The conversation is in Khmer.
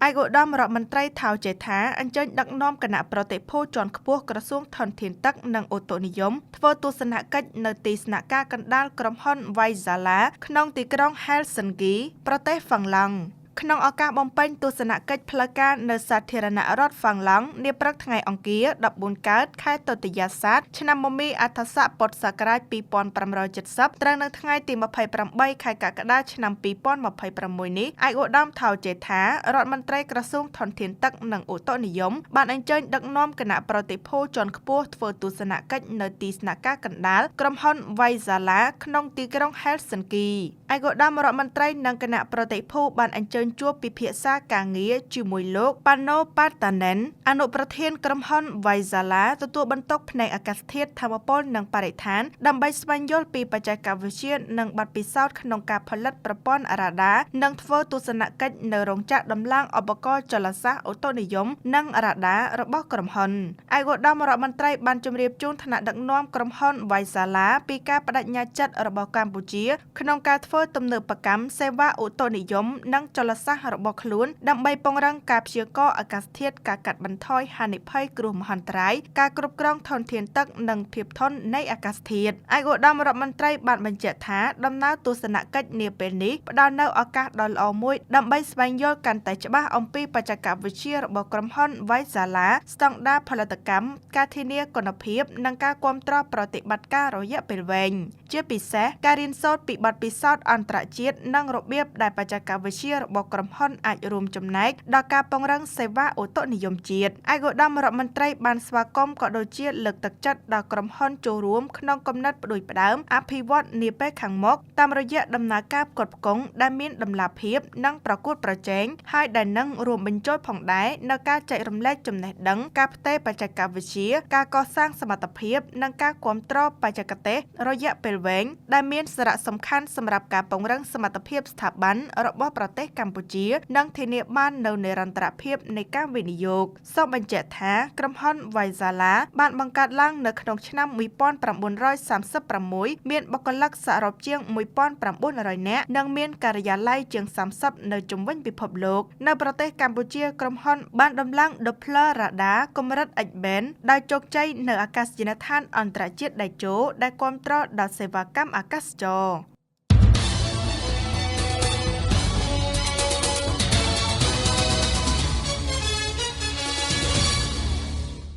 ឯកឧត្តមរដ្ឋមន្ត្រីថៅចេថាអញ្ជើញដឹកនាំគណៈប្រតិភូជាន់ខ្ពស់ក្រសួងធនធានទឹកនិងអូតូនិយមធ្វើទស្សនកិច្ចនៅទីស្នាក់ការកណ្ដាលក្រុមហ៊ុន Vaisala ក្នុងទីក្រុង Helsinki ប្រទេសហ្វឹងឡង់ក្នុងឱកាសបំពេញទស្សនកិច្ចផ្លូវការនៅសាធារណរដ្ឋហ្វាំងឡង់នាព្រឹកថ្ងៃអង្គារ14កើតខែតុទ្យាស័កឆ្នាំមមីអថស័កពុទ្ធសករាជ2570ត្រូវនៅថ្ងៃទី28ខែកក្កដាឆ្នាំ2026នេះឯកឧត្តមថៅចេថារដ្ឋមន្ត្រីក្រសួងធនធានទឹកនិងអូតូនិយមបានអញ្ជើញដឹកនាំគណៈប្រតិភូជាន់ខ្ពស់ធ្វើទស្សនកិច្ចនៅទីស្នាក់ការកណ្ដាលក្រុមហ៊ុន Vaisala ក្នុងទីក្រុង Helsinki ឯកឧត្តមរដ្ឋមន្ត្រីនិងគណៈប្រតិភូបានអញ្ជើញជួបពិភាក្សាការងារជាមួយលោកប៉ាណូប៉ាតាណែនអនុប្រធានក្រុមហ៊ុន Vaisala ទទួលបន្ទុកផ្នែកអាកាសធាតុថាមពលនិងបរិស្ថានដើម្បីស្វែងយល់ពីបច្ចេកវិទ្យានិងបទពិសោធន៍ក្នុងការផលិតប្រព័ន្ធរ៉ាដានិងធ្វើទស្សនកិច្ចនៅរោងចក្រដំឡើងឧបករណ៍ចលសាស្ត្រអូតូនិយមនិងរ៉ាដារបស់ក្រុមហ៊ុនឯកឧត្តមរដ្ឋមន្ត្រីបានជម្រាបជូនថ្នាក់ដឹកនាំក្រុមហ៊ុន Vaisala ពីការបដិញ្ញាចិត្តរបស់កម្ពុជាក្នុងការធ្វើទំនើបកម្មសេវាអូតូនិយមនិងចលសាស្ត្ររបស់ខ្លួនដើម្បីពង្រឹងការព្យាករណ៍អាកាសធាតុការកាត់បន្ថយហានិភ័យគ្រោះមហន្តរាយការគ្រប់គ្រងធនធានទឹកនិងភាពធន់នៃអាកាសធាតុឯកឧត្តមរដ្ឋមន្ត្រីបានបញ្ជាក់ថាដំណើរទស្សនកិច្ចនាពេលនេះផ្ដល់នូវឱកាសដ៏ល្អមួយដើម្បីស្វែងយល់កាន់តែច្បាស់អំពីបច្ចេកវិទ្យារបស់ក្រុមហ៊ុន Vaisala ស្តង់ដារផលិតកម្មការធានាគុណភាពនិងការគាំទ្រប្រតិបត្តិការរយៈពេលវែងជាពិសេសការរៀនសូត្រពីបទពិសោធន៍អន្តរជាតិនិងរបៀបដែលបច្ចេកវិទ្យារបស់ក្រុមហ៊ុនអាចរួមចំណែកដល់ការពង្រឹងសេវាអូតូនិយមជាតិឯកឧត្តមរដ្ឋមន្ត្រីបានស្វាគមន៍ក៏ដូចជាលើកទឹកចិត្តដល់ក្រុមហ៊ុនចូលរួមក្នុងគំនិតផ្ដួចផ្ដើមអភិវឌ្ឍនាពេលខាងមុខតាមរយៈដំណើរការផ្គត់ផ្គង់ដែលមានតម្លាភាពនិងប្រកួតប្រជែងហើយដែលនឹងរួមបញ្ចូលផងដែរនៅការចែករំលែកចំណេះដឹងការផ្ទេរបច្ចេកវិទ្យាការកសាងសមត្ថភាពនិងការគាំទ្របច្ចេកទេសរយៈពេលវែងដែលមានសារៈសំខាន់សម្រាប់ការពង្រឹងសមត្ថភាពស្ថាប័នរបស់ប្រទេសកម្ពុជានិងធានាបាននូវនិរន្តរភាពនៃការវិនិយោគសូមបញ្ជាក់ថាក្រុមហ៊ុន Vaisala បានបង្កើតឡើងនៅក្នុងឆ្នាំ1936មានបុគ្គលិកសរុបជាង1900នាក់និងមានការិយាល័យជាង30នៅជុំវិញពិភពលោកនៅប្រទេសកម្ពុជាក្រុមហ៊ុនបានដំឡើង Doppler radar កម្រិត X-band ដោយជោគជ័យនៅអាកាសយានដ្ឋានអន្តរជាតិតេជោដែលគាំទ្រដល់សេវាកម្មអាកាសចរណ៍